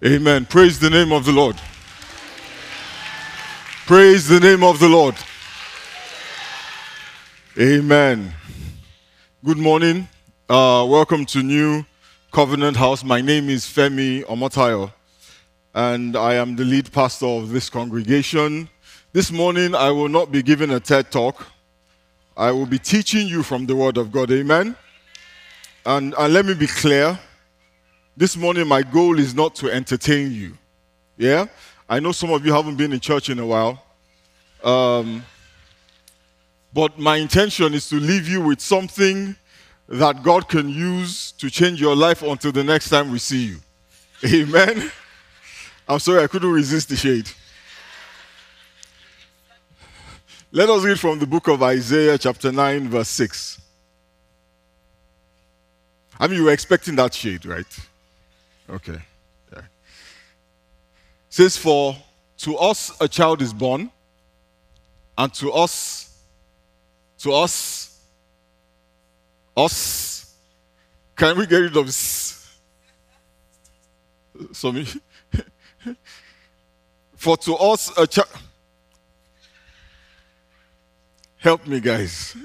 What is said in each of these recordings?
Amen. Praise the name of the Lord. Praise the name of the Lord. Amen. Good morning. Welcome to New Covenant House. My name is Femi Omotayo, and I am the lead pastor of this congregation. This morning, I will not be giving a TED talk. I will be teaching you from the Word of God. Amen. And let me be clear. This morning, my goal is not to entertain you. Yeah? I know some of you haven't been in church in a while. But my intention is to leave you with something that God can use to change your life until the next time we see you. Amen? I'm sorry, I couldn't resist the shade. Let us read from the book of Isaiah, chapter 9, verse 6. I mean, you were expecting that shade, right? Okay. Yeah. It says, "For to us a child is born, and to us, can we get rid of this? Sorry. For to us a child, help me guys.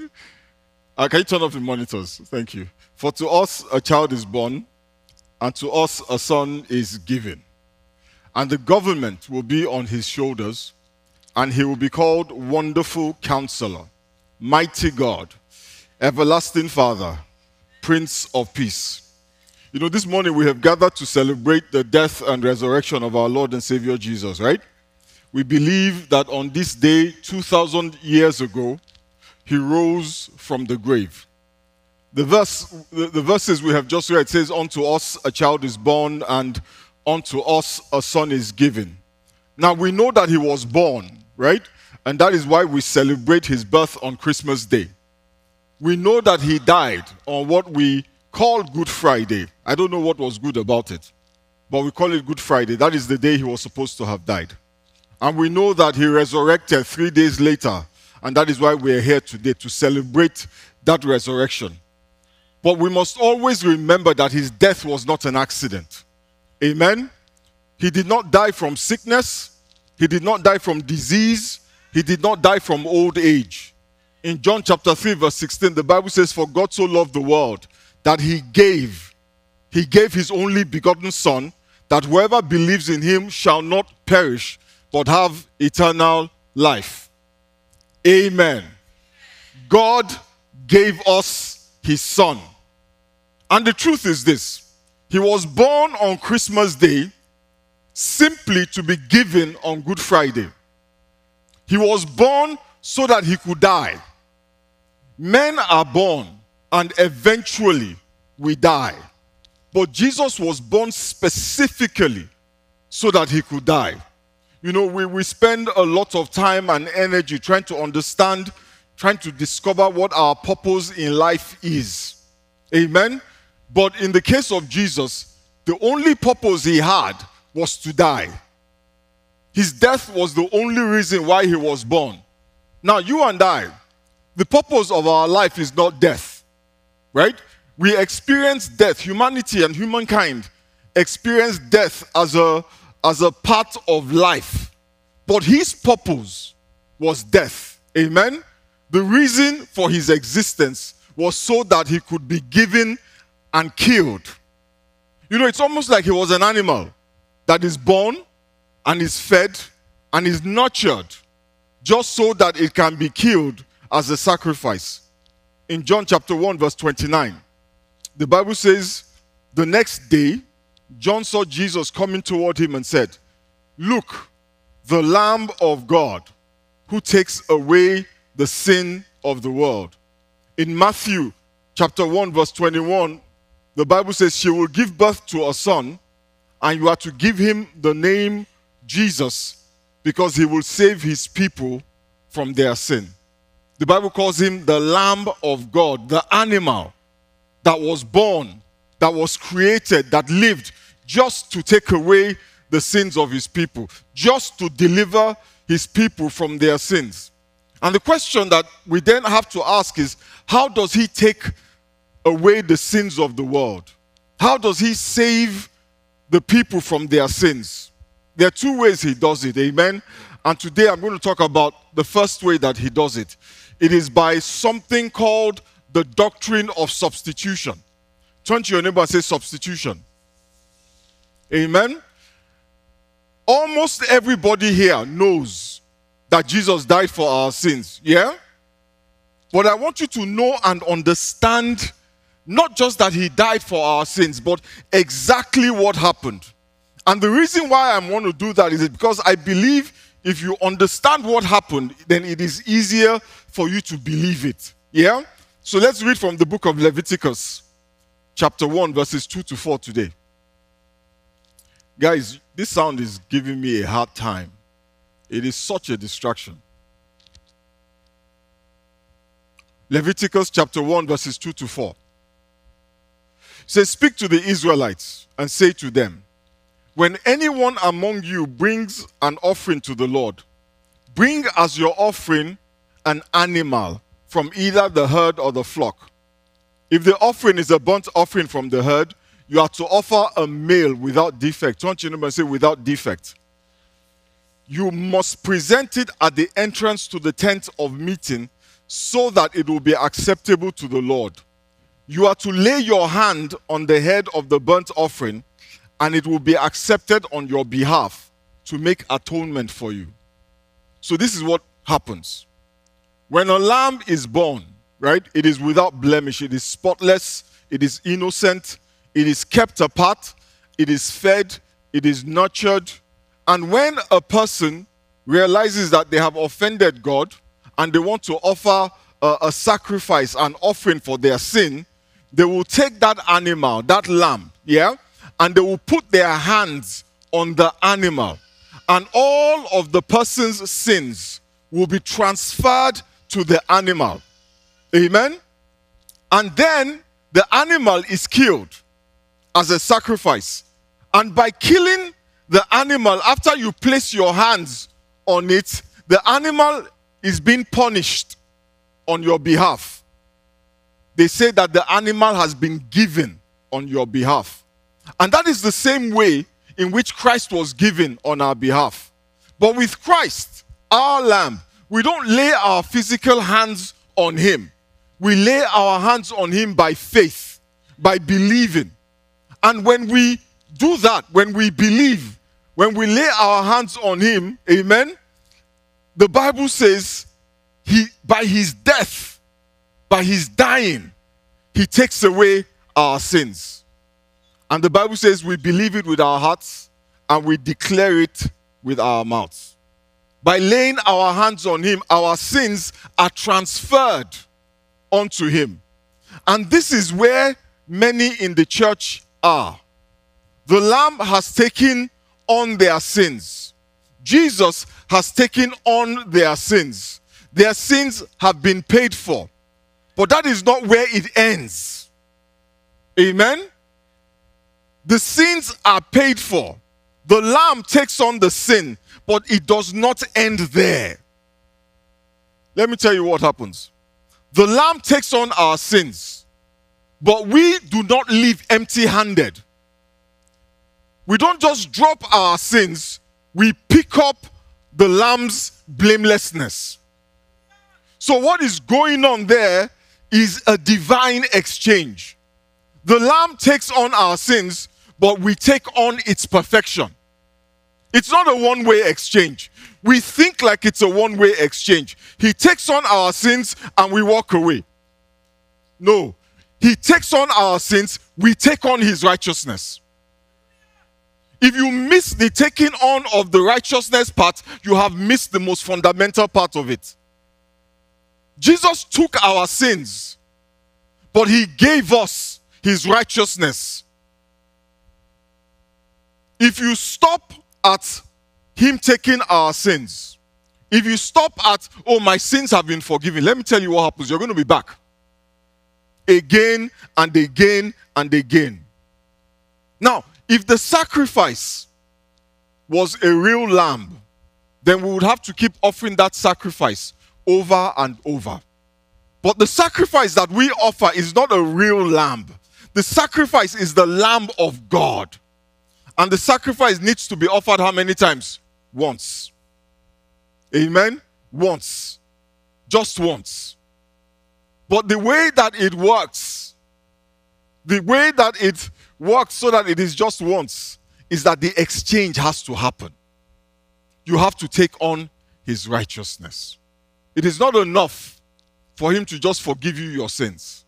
Can you turn off the monitors? Thank you. For to us a child is born, and to us a son is given. And the government will be on his shoulders, and he will be called Wonderful Counselor, Mighty God, Everlasting Father, Prince of Peace." You know, this morning we have gathered to celebrate the death and resurrection of our Lord and Savior Jesus, right? We believe that on this day, 2,000 years ago, he rose from the grave. The verses we have just read says, "Unto us a child is born, and unto us a son is given." Now we know that he was born, right? And that is why we celebrate his birth on Christmas Day. We know that he died on what we call Good Friday. I don't know what was good about it, but we call it Good Friday. That is the day he was supposed to have died. And we know that he resurrected 3 days later, and that is why we are here today, to celebrate that resurrection. But we must always remember that his death was not an accident. Amen? He did not die from sickness. He did not die from disease. He did not die from old age. In John chapter 3, verse 16, the Bible says, "For God so loved the world that he gave his only begotten Son, that whoever believes in him shall not perish, but have eternal life." Amen. God gave us his Son. And the truth is this: he was born on Christmas Day simply to be given on Good Friday. He was born so that he could die. Men are born and eventually we die. But Jesus was born specifically so that he could die. You know, we spend a lot of time and energy trying to understand, trying to discover what our purpose in life is. Amen? But in the case of Jesus, the only purpose he had was to die. His death was the only reason why he was born. Now, you and I, the purpose of our life is not death, right? We experience death. Humanity and humankind experience death as a part of life. But his purpose was death. Amen? The reason for his existence was so that he could be given and killed. You know, it's almost like he was an animal that is born and is fed and is nurtured just so that it can be killed as a sacrifice. In John chapter 1, verse 29, the Bible says, "The next day, John saw Jesus coming toward him and said, 'Look, the Lamb of God who takes away the sin of the world.'" In Matthew chapter 1, verse 21, the Bible says, "She will give birth to a son, and you are to give him the name Jesus, because he will save his people from their sin." The Bible calls him the Lamb of God, the animal that was born, that was created, that lived just to take away the sins of his people, just to deliver his people from their sins. And the question that we then have to ask is, how does he take away the sins of the world? How does he save the people from their sins. There are two ways he does it, amen? And today I'm going to talk about the first way that he does it. It is by something called the doctrine of substitution. Turn to your neighbor and say substitution. Amen? Almost everybody here knows that Jesus died for our sins, yeah? But I want you to know and understand not just that he died for our sins, but exactly what happened. And the reason why I want to do that is because I believe if you understand what happened, then it is easier for you to believe it. Yeah? So let's read from the book of Leviticus, chapter 1, verses 2 to 4 today. Guys, this sound is giving me a hard time. It is such a distraction. Leviticus chapter 1, verses 2 to 4. It says, "Speak to the Israelites and say to them, when anyone among you brings an offering to the Lord, bring as your offering an animal from either the herd or the flock. If the offering is a burnt offering from the herd, you are to offer a male without defect." Don't you remember, say without defect. "You must present it at the entrance to the tent of meeting so that it will be acceptable to the Lord. You are to lay your hand on the head of the burnt offering, and it will be accepted on your behalf to make atonement for you." So this is what happens. When a lamb is born, right, it is without blemish, it is spotless, it is innocent, it is kept apart, it is fed, it is nurtured. And when a person realizes that they have offended God and they want to offer a sacrifice, an offering for their sin, they will take that animal, that lamb, yeah, and they will put their hands on the animal. And all of the person's sins will be transferred to the animal. Amen? And then the animal is killed as a sacrifice. And by killing the animal, after you place your hands on it, the animal is being punished on your behalf. They say that the animal has been given on your behalf. And that is the same way in which Christ was given on our behalf. But with Christ, our lamb, we don't lay our physical hands on him. We lay our hands on him by faith, by believing. And when we do that, when we believe, when we lay our hands on him, amen, the Bible says by his death, by his dying, he takes away our sins. And the Bible says we believe it with our hearts and we declare it with our mouths. By laying our hands on him, our sins are transferred onto him. And this is where many in the church are. The Lamb has taken on their sins. Jesus has taken on their sins. Their sins have been paid for. But that is not where it ends. Amen? The sins are paid for. The Lamb takes on the sin, but it does not end there. Let me tell you what happens. The Lamb takes on our sins, but we do not live empty-handed. We don't just drop our sins, we pick up the Lamb's blamelessness. So what is going on there is a divine exchange. The Lamb takes on our sins, but we take on its perfection. It's not a one-way exchange. We think like it's a one-way exchange. He takes on our sins and we walk away. No. He takes on our sins, we take on his righteousness. If you miss the taking on of the righteousness part, you have missed the most fundamental part of it. Jesus took our sins, but he gave us his righteousness. If you stop at him taking our sins, if you stop at, oh, my sins have been forgiven, let me tell you what happens. You're going to be back again and again and again. Now, if the sacrifice was a real lamb, then we would have to keep offering that sacrifice over and over. But the sacrifice that we offer is not a real lamb. The sacrifice is the Lamb of God. And the sacrifice needs to be offered how many times? Once. Amen? Once. Just once. But the way that it works so that it is just once, is that the exchange has to happen. You have to take on his righteousness. It is not enough for him to just forgive you your sins.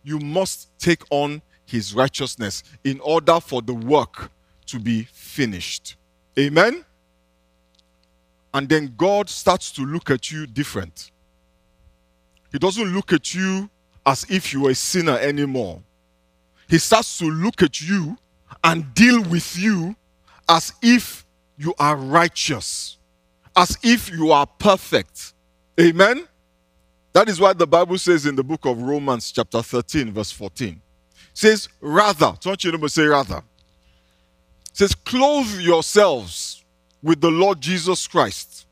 You must take on his righteousness in order for the work to be finished. Amen? And then God starts to look at you different. He doesn't look at you as if you were a sinner anymore. He starts to look at you and deal with you as if you are righteous, as if you are perfect. Amen? That is why the Bible says in the book of Romans chapter 13 verse 14, it says, rather, don't you know, say rather. It says, clothe yourselves with the Lord Jesus Christ.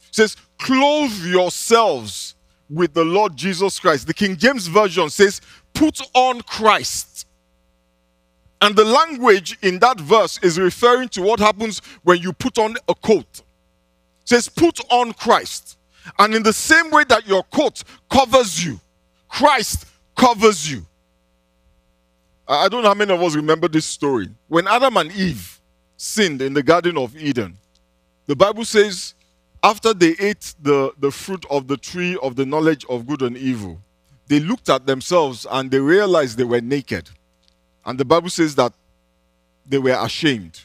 It says, clothe yourselves with the Lord Jesus Christ. The King James Version says, put on Christ. And the language in that verse is referring to what happens when you put on a coat. It says, put on Christ. And in the same way that your coat covers you, Christ covers you. I don't know how many of us remember this story. When Adam and Eve sinned in the Garden of Eden, the Bible says, after they ate the fruit of the tree of the knowledge of good and evil, they looked at themselves and they realized they were naked. And the Bible says that they were ashamed.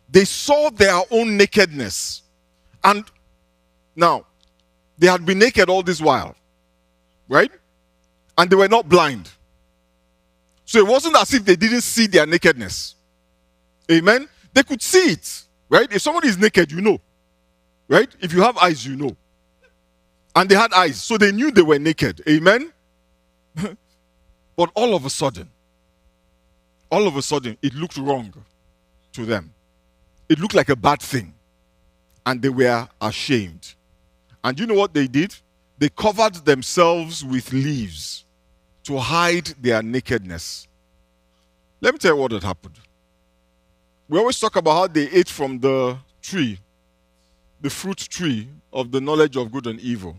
They saw their own nakedness. And now, they had been naked all this while, right? And they were not blind. So it wasn't as if they didn't see their nakedness. Amen? They could see it, right? If somebody is naked, you know. Right? If you have eyes, you know. And they had eyes, so they knew they were naked. Amen? But all of a sudden, it looked wrong to them. It looked like a bad thing. And they were ashamed. And you know what they did? They covered themselves with leaves to hide their nakedness. Let me tell you what had happened. We always talk about how they ate from the tree, the fruit tree of the knowledge of good and evil.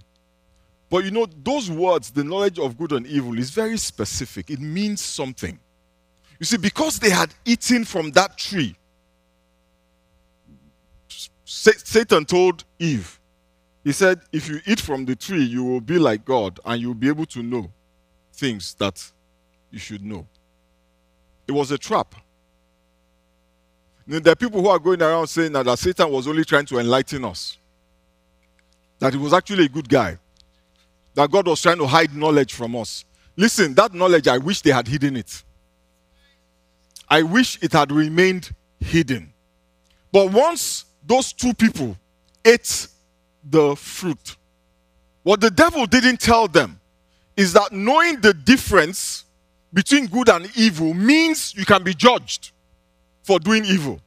But you know, those words, the knowledge of good and evil, is very specific. It means something. You see, because they had eaten from that tree, Satan told Eve, he said, if you eat from the tree, you will be like God and you will be able to know things that you should know. It was a trap. You know, there are people who are going around saying that Satan was only trying to enlighten us. That he was actually a good guy. That God was trying to hide knowledge from us. Listen, that knowledge, I wish they had hidden it. I wish it had remained hidden. But once those two people ate the fruit, what the devil didn't tell them is that knowing the difference between good and evil means you can be judged for doing evil.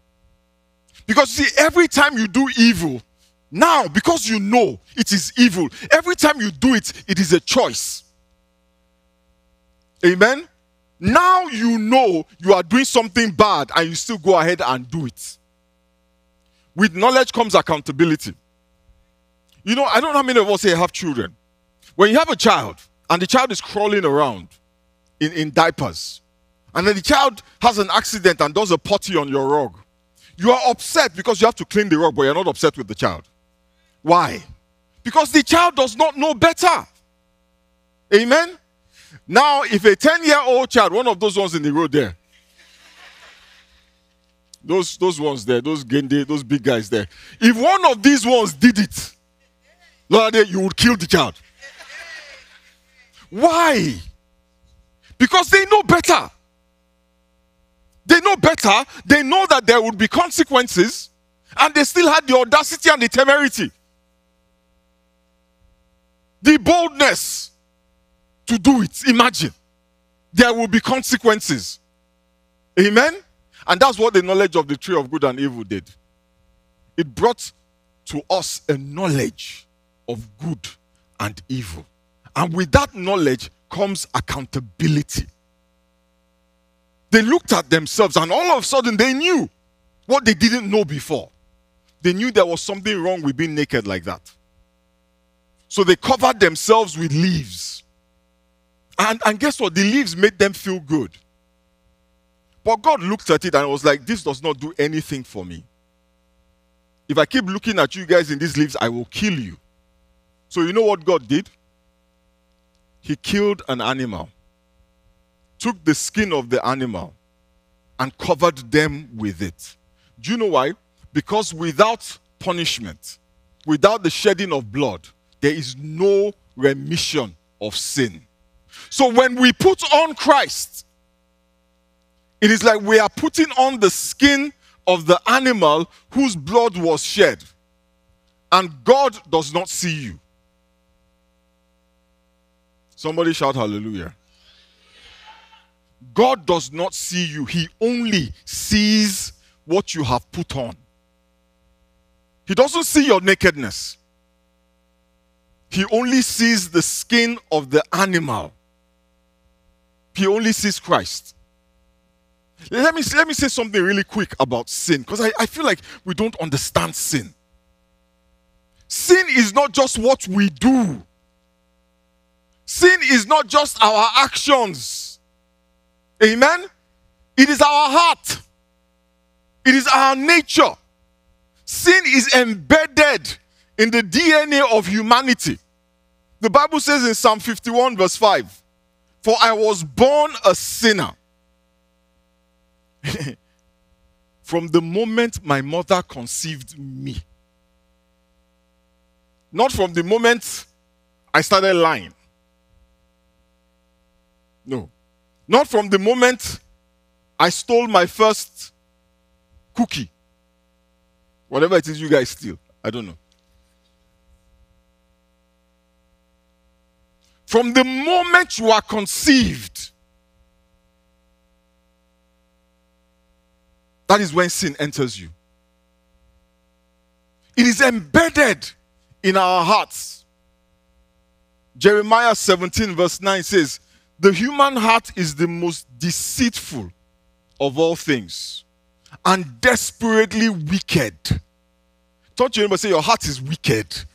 Because see, every time you do evil, now because you know it is evil, every time you do it, it is a choice. Amen? Now you know you are doing something bad and you still go ahead and do it. With knowledge comes accountability. You know, I don't know how many of us here have children. When you have a child and the child is crawling around in diapers, and then the child has an accident and does a potty on your rug, you are upset because you have to clean the rug, but you're not upset with the child. Why? Because the child does not know better. Amen? Now, if a 10-year-old child, one of those ones in the road there, those ones there, those gende, those big guys there, if one of these ones did it, Lord, you would kill the child. Why? Because they know better. They know better. They know that there would be consequences, and they still had the audacity and the temerity, the boldness to do it. Imagine. There will be consequences. Amen? And that's what the knowledge of the tree of good and evil did. It brought to us a knowledge of good and evil. And with that knowledge comes accountability. They looked at themselves and all of a sudden they knew what they didn't know before. They knew there was something wrong with being naked like that. So they covered themselves with leaves. And guess what? The leaves made them feel good. But God looked at it and was like, this does not do anything for me. If I keep looking at you guys in these leaves, I will kill you. So you know what God did? He killed an animal, took the skin of the animal, and covered them with it. Do you know why? Because without punishment, without the shedding of blood, there is no remission of sin. So when we put on Christ, it is like we are putting on the skin of the animal whose blood was shed. And God does not see you. Somebody shout hallelujah. God does not see you. He only sees what you have put on. He doesn't see your nakedness. He only sees the skin of the animal. He only sees Christ. Let me say something really quick about sin, because I feel like we don't understand sin. Sin is not just what we do. Sin is not just our actions. Amen? It is our heart. It is our nature. Sin is embedded in the DNA of humanity. The Bible says in Psalm 51 verse 5, "For I was born a sinner. From the moment my mother conceived me." Not from the moment I started lying. No. Not from the moment I stole my first cookie. Whatever it is you guys steal. I don't know. From the moment you are conceived, that is when sin enters you. It is embedded in our hearts. Jeremiah 17 verse 9 says, "The human heart is the most deceitful of all things and desperately wicked." Don't you ever say your heart is wicked?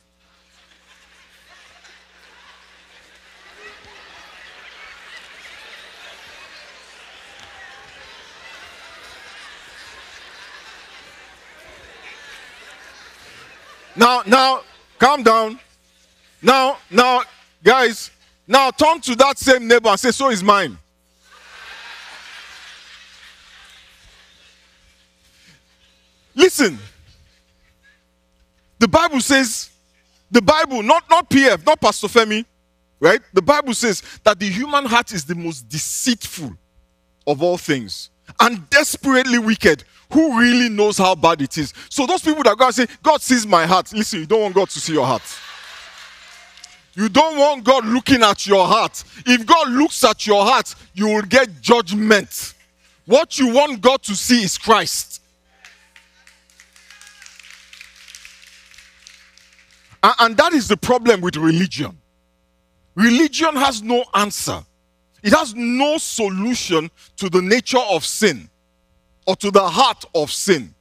Now, calm down. Now, guys, now turn to that same neighbor and say, "So is mine." Listen, the Bible says, not PF, not Pastor Femi, right? The Bible says that the human heart is the most deceitful of all things and desperately wicked. Who really knows how bad it is? So those people that go and say, "God sees my heart." Listen, you don't want God to see your heart. You don't want God looking at your heart. If God looks at your heart, you will get judgment. What you want God to see is Christ. And that is the problem with religion. Religion has no answer. It has no solution to the nature of sin or to the heart of sin.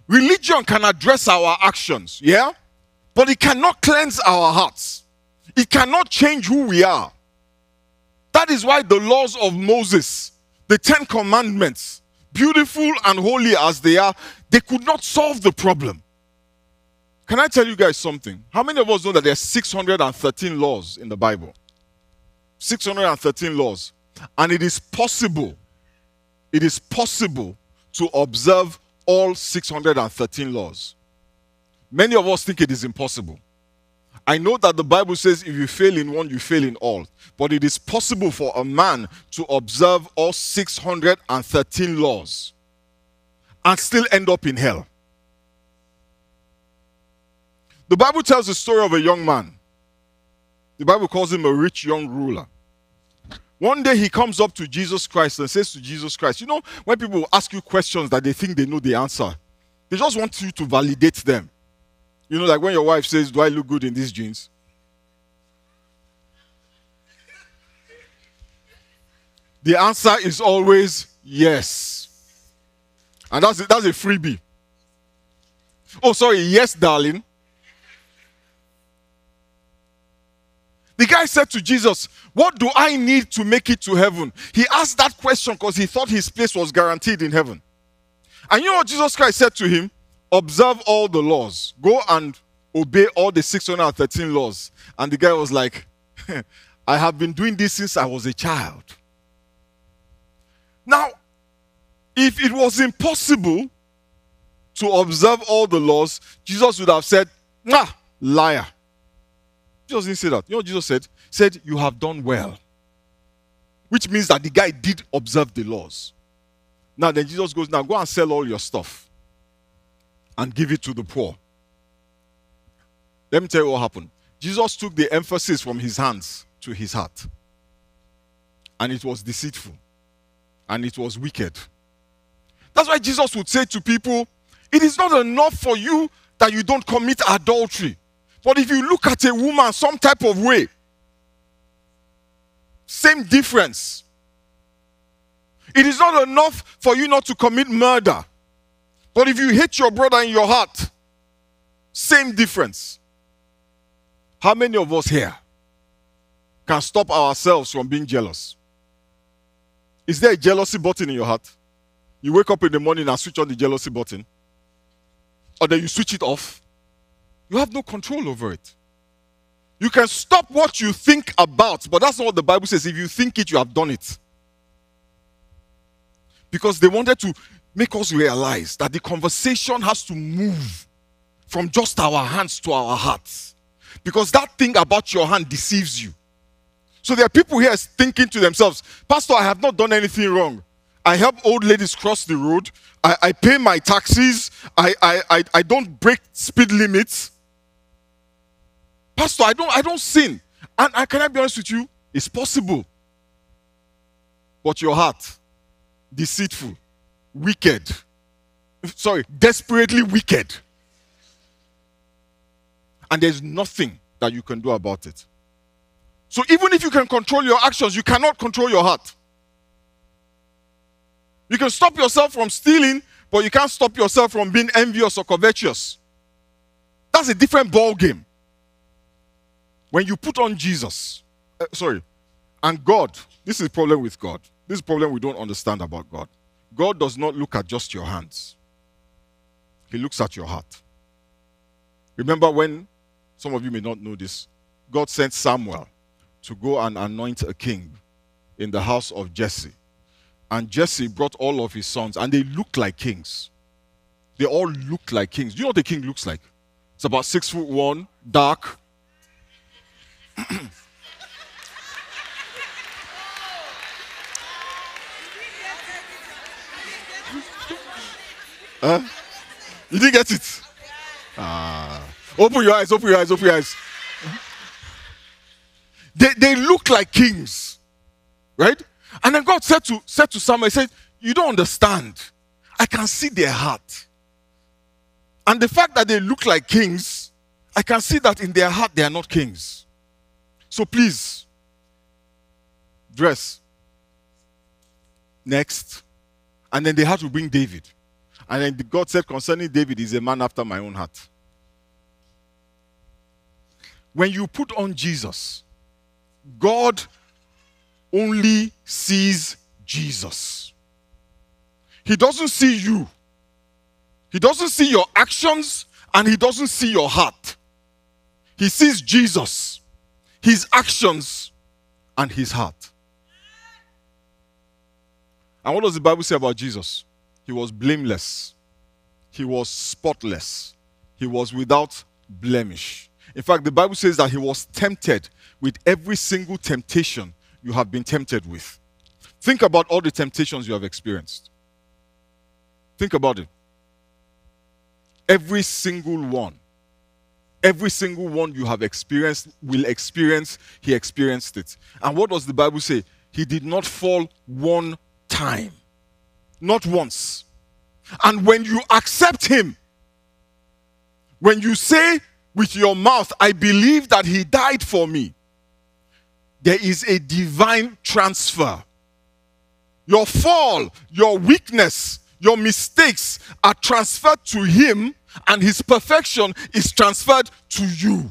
Religion can address our actions, yeah? But it cannot cleanse our hearts. It cannot change who we are. That is why the laws of Moses, the 10 Commandments, beautiful and holy as they are, they could not solve the problem. Can I tell you guys something? How many of us know that there are 613 laws in the Bible? 613 laws. And it is possible to observe all 613 laws. Many of us think it is impossible. I know that the Bible says if you fail in one, you fail in all. But it is possible for a man to observe all 613 laws and still end up in hell. The Bible tells the story of a young man. The Bible calls him a rich young ruler. One day he comes up to Jesus Christ and says to Jesus Christ, you know, when people ask you questions that they think they know the answer, they just want you to validate them. You know, like when your wife says, "Do I look good in these jeans?" The answer is always yes. And that's a freebie. Oh, sorry, yes, darling. The guy said to Jesus, what do I need to make it to heaven? He asked that question because he thought his place was guaranteed in heaven. And you know what Jesus Christ said to him? Observe all the laws. Go and obey all the 613 laws. And the guy was like, I have been doing this since I was a child. Now, if it was impossible to observe all the laws, Jesus would have said, nah, liar. Jesus didn't say that. You know what Jesus said? He said, you have done well. Which means that the guy did observe the laws. Now then Jesus goes, now go and sell all your stuff and give it to the poor. Let me tell you what happened. Jesus took the emphasis from his hands to his heart. And it was deceitful. And it was wicked. That's why Jesus would say to people, it is not enough for you that you don't commit adultery. But if you look at a woman some type of way, same difference. It is not enough for you not to commit murder. But if you hate your brother in your heart, same difference. How many of us here can stop ourselves from being jealous? Is there a jealousy button in your heart? You wake up in the morning and switch on the jealousy button. Or then you switch it off. You have no control over it. You can stop what you think about, but that's not what the Bible says. If you think it, you have done it. Because they wanted to make us realize that the conversation has to move from just our hands to our hearts. Because that thing about your hand deceives you. So there are people here thinking to themselves, Pastor, I have not done anything wrong. I help old ladies cross the road. I pay my taxes. I don't break speed limits. Pastor, I don't sin. And can I be honest with you? It's possible. But your heart, deceitful, wicked. Sorry, desperately wicked. And there's nothing that you can do about it. So even if you can control your actions, you cannot control your heart. You can stop yourself from stealing, but you can't stop yourself from being envious or covetous. That's a different ball game. When you put on Jesus, and God, this is the problem with God. This is the problem we don't understand about God. God does not look at just your hands. He looks at your heart. Remember when, some of you may not know this, God sent Samuel to go and anoint a king in the house of Jesse. And Jesse brought all of his sons, and they looked like kings. They all looked like kings. Do you know what a king looks like? It's about 6'1", dark. You didn't get it? Open your eyes, open your eyes, open your eyes. They look like kings. Right? And then God said to Samuel, he said, you don't understand. I can see their heart. And the fact that they look like kings, I can see that in their heart they are not kings. So please, dress. Next. And then they had to bring David. And then God said concerning David, he's a man after my own heart. When you put on Jesus, God only sees Jesus. He doesn't see you. He doesn't see your actions, and he doesn't see your heart. He sees Jesus, his actions, and his heart. And what does the Bible say about Jesus? He was blameless. He was spotless. He was without blemish. In fact, the Bible says that he was tempted with every single temptation you have been tempted with. Think about all the temptations you have experienced. Think about it. Every single one you have experienced, will experience, he experienced it. And what does the Bible say? He did not fall one time. Not once. And when you accept him, when you say with your mouth, I believe that he died for me, there is a divine transfer. Your fall, your weakness, your mistakes are transferred to him, and his perfection is transferred to you.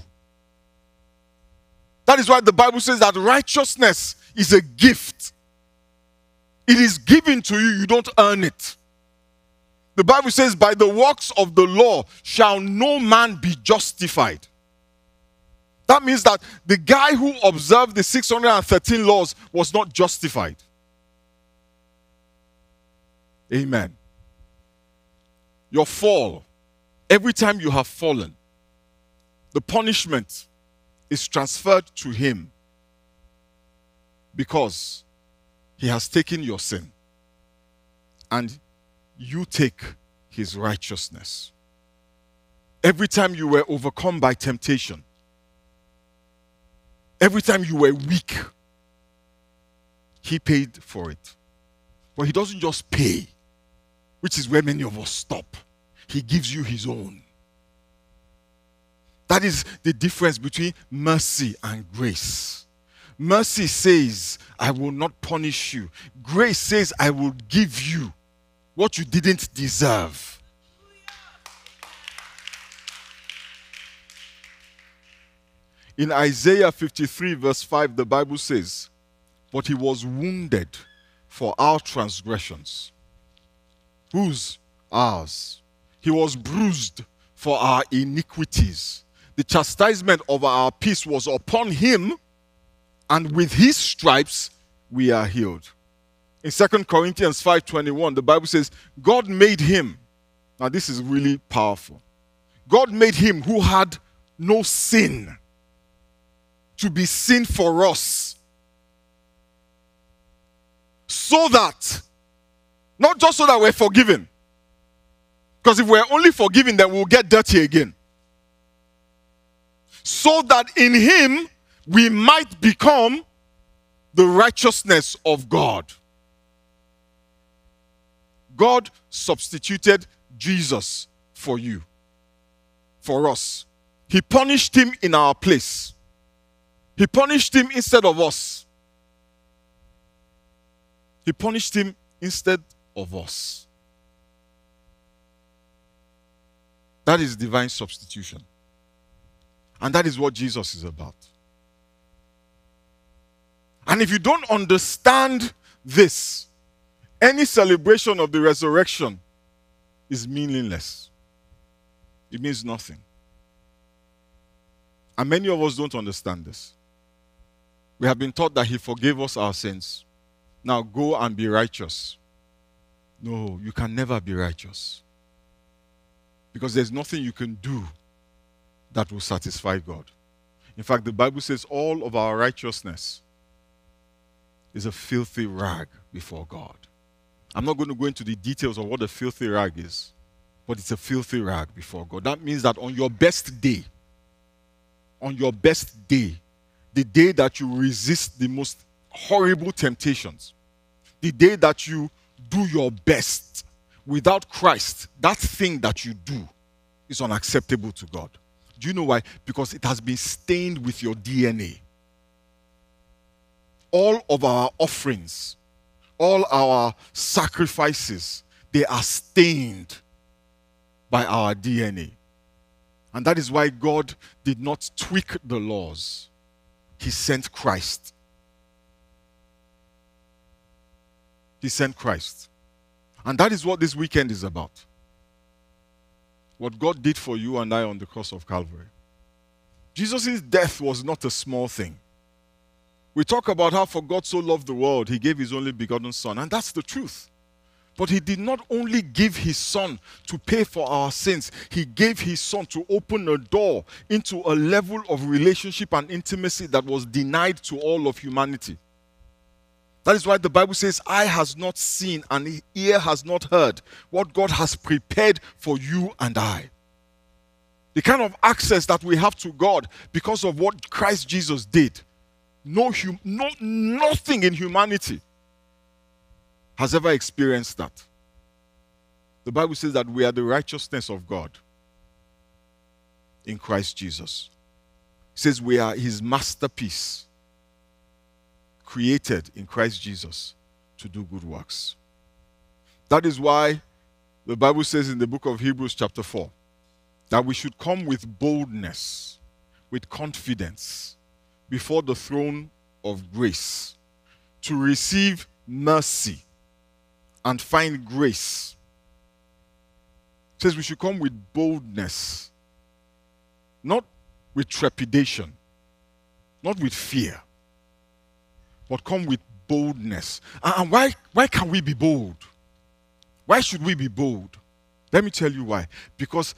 That is why the Bible says that righteousness is a gift. It is given to you, you don't earn it. The Bible says, by the works of the law shall no man be justified. That means that the guy who observed the 613 laws was not justified. Amen. Your fall, every time you have fallen, the punishment is transferred to him because he has taken your sin and you take his righteousness. Every time you were overcome by temptation, every time you were weak, he paid for it. But he doesn't just pay, which is where many of us stop. He gives you his own. That is the difference between mercy and grace. Mercy says, I will not punish you. Grace says, I will give you what you didn't deserve. In Isaiah 53 verse 5, the Bible says, but he was wounded for our transgressions. Whose? Ours. He was bruised for our iniquities. The chastisement of our peace was upon him, and with his stripes we are healed. In 2 Corinthians 5:21, the Bible says, God made him. Now this is really powerful. God made him who had no sin to be sin for us. So that, not just so that we're forgiven. Because if we're only forgiven, then we'll get dirty again. So that in him we might become the righteousness of God. God substituted Jesus for you, for us. He punished him in our place. He punished him instead of us. He punished him instead of us. That is divine substitution. And that is what Jesus is about. And if you don't understand this, any celebration of the resurrection is meaningless. It means nothing. And many of us don't understand this. We have been taught that he forgave us our sins. Now go and be righteous. No, you can never be righteous. Because there's nothing you can do that will satisfy God. In fact, the Bible says all of our righteousness is a filthy rag before God. I'm not going to go into the details of what a filthy rag is, but it's a filthy rag before God. That means that on your best day, the day that you resist the most horrible temptations, the day that you do your best, without Christ, that thing that you do is unacceptable to God. Do you know why? Because it has been stained with your DNA. All of our offerings, all our sacrifices, they are stained by our DNA. And that is why God did not tweak the laws. He sent Christ. He sent Christ. And that is what this weekend is about. What God did for you and I on the cross of Calvary. Jesus' death was not a small thing. We talk about how for God so loved the world, he gave his only begotten Son. And that's the truth. But he did not only give his Son to pay for our sins. He gave his Son to open a door into a level of relationship and intimacy that was denied to all of humanity. That is why the Bible says, eye has not seen and ear has not heard what God has prepared for you and I. The kind of access that we have to God because of what Christ Jesus did. Nothing in humanity has ever experienced that. The Bible says that we are the righteousness of God in Christ Jesus. It says we are his masterpiece, created in Christ Jesus to do good works. That is why the Bible says in the book of Hebrews chapter 4 that we should come with boldness, with confidence before the throne of grace to receive mercy and find grace. It says we should come with boldness, not with trepidation, not with fear, but come with boldness. And why can we be bold? Why should we be bold? Let me tell you why. Because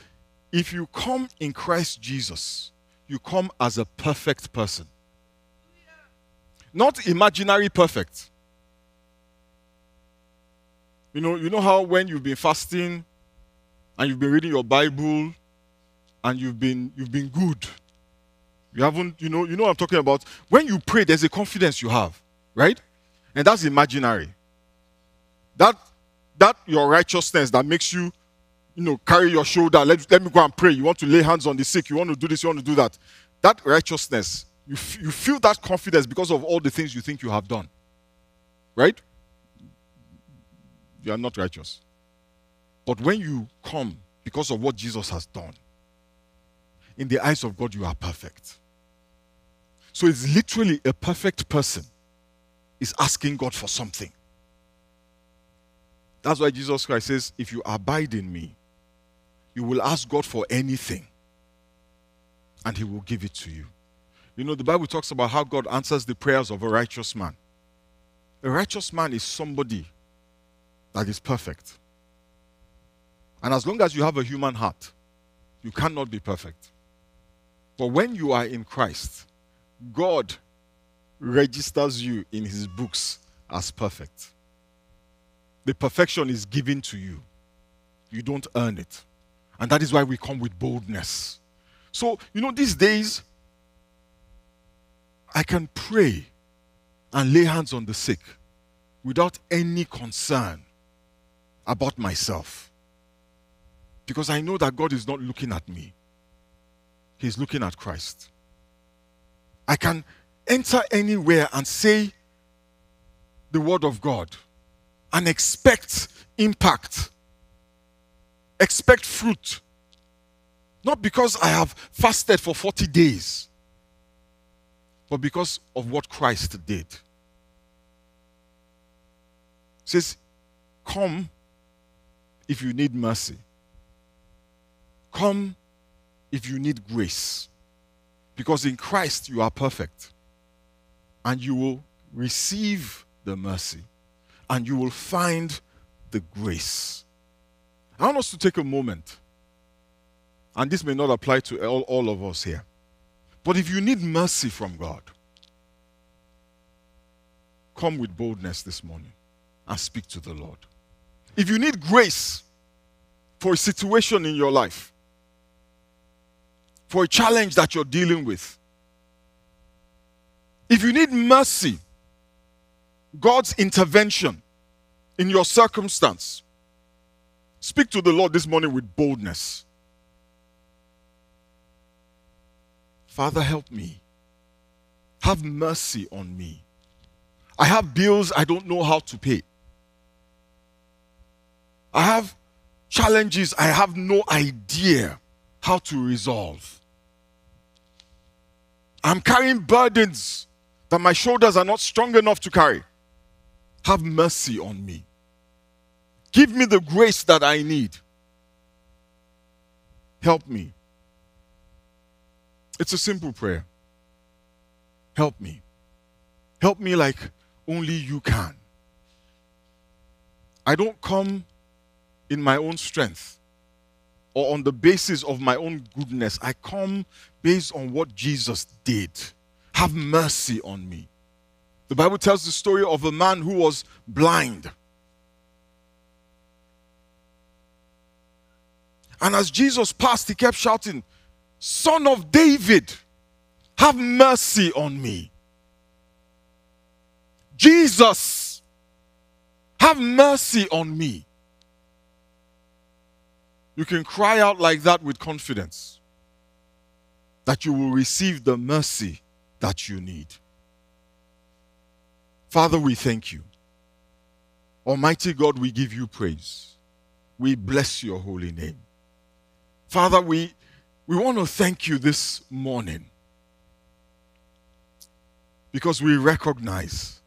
if you come in Christ Jesus, you come as a perfect person. Not imaginary perfect. You know how when you've been fasting and you've been reading your Bible and you've been good. You haven't, you know what I'm talking about? When you pray, there's a confidence you have, right? And that's imaginary. That your righteousness that makes you, carry your shoulder. Let me go and pray. You want to lay hands on the sick. You want to do this. You want to do that. That righteousness, you feel that confidence because of all the things you think you have done, right? You are not righteous. But when you come because of what Jesus has done, in the eyes of God, you are perfect. So it's literally a perfect person is asking God for something. That's why Jesus Christ says, if you abide in me, you will ask God for anything, and he will give it to you. The Bible talks about how God answers the prayers of a righteous man. A righteous man is somebody that is perfect. And as long as you have a human heart, you cannot be perfect. But when you are in Christ, God registers you in his books as perfect. The perfection is given to you. You don't earn it. And that is why we come with boldness. So, these days, I can pray and lay hands on the sick without any concern about myself. Because I know that God is not looking at me. He's looking at Christ. I can enter anywhere and say the word of God and expect impact, expect fruit. Not because I have fasted for 40 days, but because of what Christ did. It says, come if you need mercy. Come if you need grace. Because in Christ you are perfect. And you will receive the mercy. And you will find the grace. I want us to take a moment. And this may not apply to all of us here. But if you need mercy from God, come with boldness this morning and speak to the Lord. If you need grace for a situation in your life, for a challenge that you're dealing with, if you need mercy, God's intervention in your circumstance, speak to the Lord this morning with boldness. Father, help me. Have mercy on me. I have bills I don't know how to pay. I have challenges I have no idea how to resolve. I'm carrying burdens that my shoulders are not strong enough to carry. Have mercy on me. Give me the grace that I need. Help me. It's a simple prayer. Help me. Help me like only you can. I don't come in my own strength or on the basis of my own goodness. I come based on what Jesus did. Have mercy on me. The Bible tells the story of a man who was blind. And as Jesus passed, he kept shouting, Son of David, have mercy on me. Jesus, have mercy on me. You can cry out like that with confidence that you will receive the mercy that you need. Father, we thank you Almighty God, we give you praise. We bless your holy name. Father, we want to thank you this morning because we recognize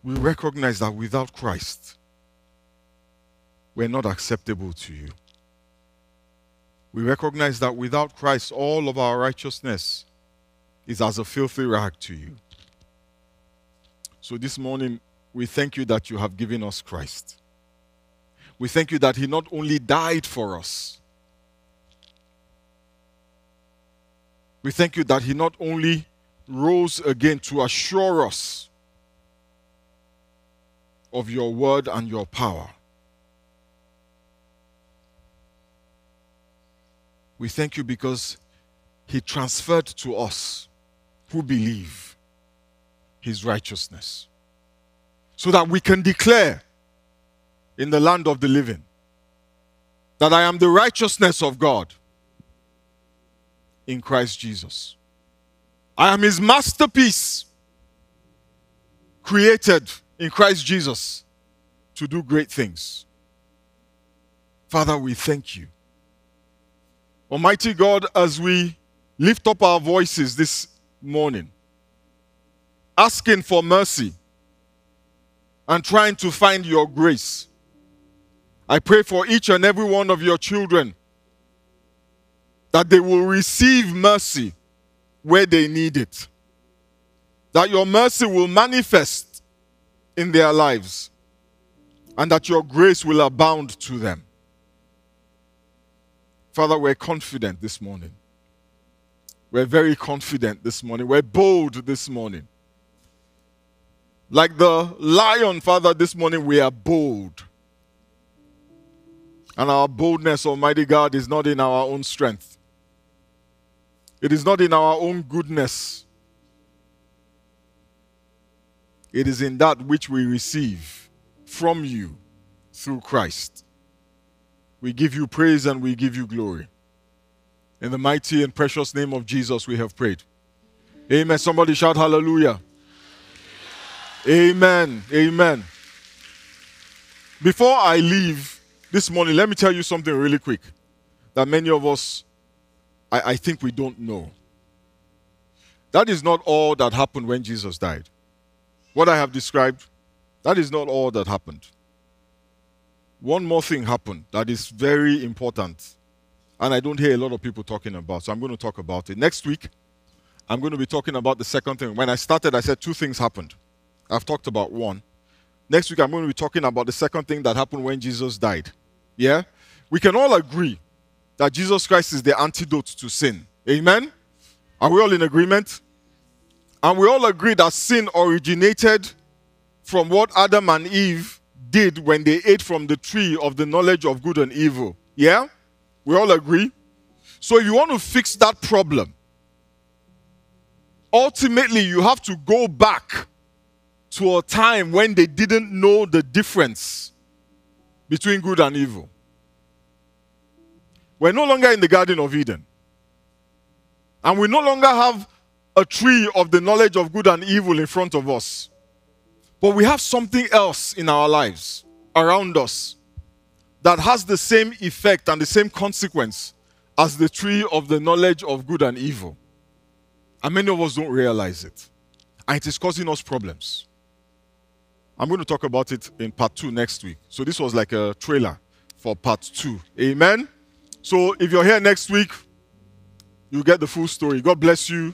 that without Christ, we're not acceptable to you. We recognize that without Christ, all of our righteousness is as a filthy rag to you. So this morning, we thank you that you have given us Christ. We thank you that he not only died for us, we thank you that he not only rose again to assure us of your word and your power. We thank you because he transferred to us who believe his righteousness, so that we can declare in the land of the living that I am the righteousness of God in Christ Jesus. I am his masterpiece, created in Christ Jesus to do great things. Father, we thank you. Almighty God, as we lift up our voices this morning, asking for mercy and trying to find your grace, I pray for each and every one of your children that they will receive mercy where they need it, that your mercy will manifest in their lives, and that your grace will abound to them. Father, we're confident this morning. We're very confident this morning. We're bold this morning. Like the lion, Father, this morning we are bold. And our boldness, Almighty God, is not in our own strength. It is not in our own goodness. It is in that which we receive from you through Christ. We give you praise and we give you glory. In the mighty and precious name of Jesus we have prayed. Amen. Somebody shout hallelujah. Amen. Amen. Before I leave this morning, let me tell you something really quick that many of us, I think we don't know. That is not all that happened when Jesus died. What I have described, that is not all that happened. One more thing happened that is very important, and I don't hear a lot of people talking about, so I'm going to talk about it. Next week, I'm going to be talking about the second thing. When I started, I said two things happened. I've talked about one. Next week, I'm going to be talking about the second thing that happened when Jesus died. Yeah? We can all agree that Jesus Christ is the antidote to sin. Amen? Are we all in agreement? And we all agree that sin originated from what Adam and Eve did when they ate from the tree of the knowledge of good and evil. Yeah? We all agree? So if you want to fix that problem, ultimately you have to go back to a time when they didn't know the difference between good and evil. We're no longer in the Garden of Eden. And we no longer have a tree of the knowledge of good and evil in front of us. But we have something else in our lives, around us, that has the same effect and the same consequence as the tree of the knowledge of good and evil. And many of us don't realize it. And it is causing us problems. I'm going to talk about it in part 2 next week. So this was like a trailer for part 2. Amen? So if you're here next week, you'll get the full story. God bless you.